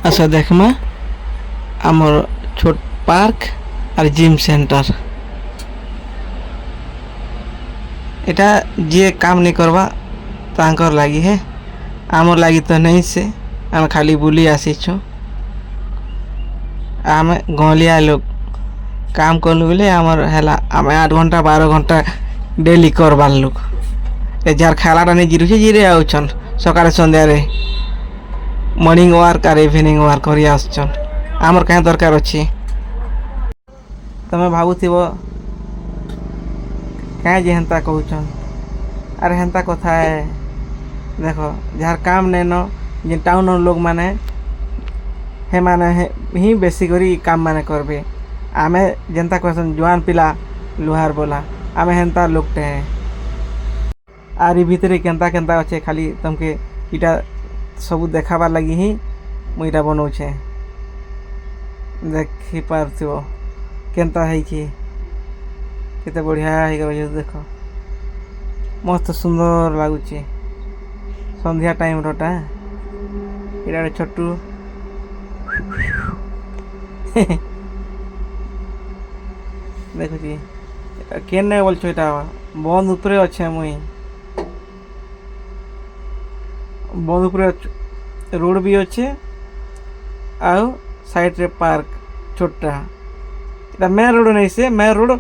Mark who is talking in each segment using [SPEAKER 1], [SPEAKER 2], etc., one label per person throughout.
[SPEAKER 1] আচ্ছা দেখমা আমার ছোট পার্ক আর জিম সেন্টার এটা যে কাম नहीं करवा तांकर लगी है आमर लगी तो नहीं से आम खाली बुली आसीछु आम गलिया लोग काम कलु बोले आमर हैला आम 8 घंटा 12 घंटा डेली करबार लोग ए जार खेलाटा नहीं जिरुचे जिरे आउछन सकाळे संध्या रे मॉर्निंग वार्क और इवनिंग वार्क करी आछन आमर क्या दरकार अच्छी तमें भावुव क्या जे हेन्ता कहून अरे हेन्ता कथा है देख जार काम नहीं न जे टाउन लोग माने हे माने ही बेसी करी काम माने करबे आमे जेन्ता कहसन जुआन पिला लुहार बोला आमे हेन्ता लोगटे हैं आरी भितरे केन्ता केन्ता अच्छे खाली तुमके इटा सब देखाबार लगी ही मुझा बनाऊे देखी पार्थिव केन्ता है कि केते बढ़िया हो देख मस्त सुंदर लगुच संध्या टाइम रोटा इटा छोटू देखुची केने बोलछो इटा बंद उपरे अच्छे मुई बंद उपरे रोड भी अच्छे आउ साइड रे पार्क छोटा इटा मेन रोड नहीं से मेन रोड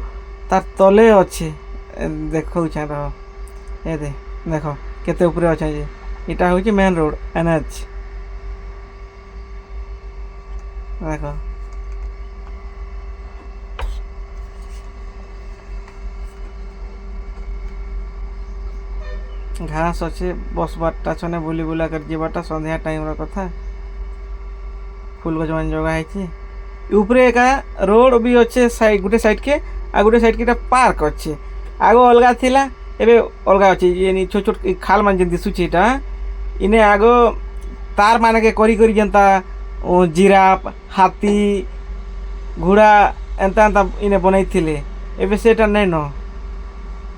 [SPEAKER 1] तार तले अच्छे देखो रह ए देख केते ऊपर अच्छा जे इटा हूँ मेन रोड एनएच देख घास अच्छे बसबारटा छने बुली बुला कर जीवाटा संध्या टाइम रो कथा फूल गज मान जगह है ऊपरे का रोड भी अच्छे साइड गोटे साइड के आ गोटे साइड के पार्क अच्छे आगो अलगा थिला एबे अलगा अच्छे ये छोट छोट खाल मान जे दिसुची टा इने आगो तार माने के करी करी जनता जिराफ हाथी घोड़ा एंता एंता इने बनई थिले एबे सेटा नहीं न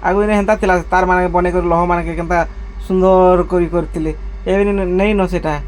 [SPEAKER 1] आगो इने हेंता थिला तार माने के बने कर लह माने के केंता सुंदर करी करथिले एबे नहीं न सेटा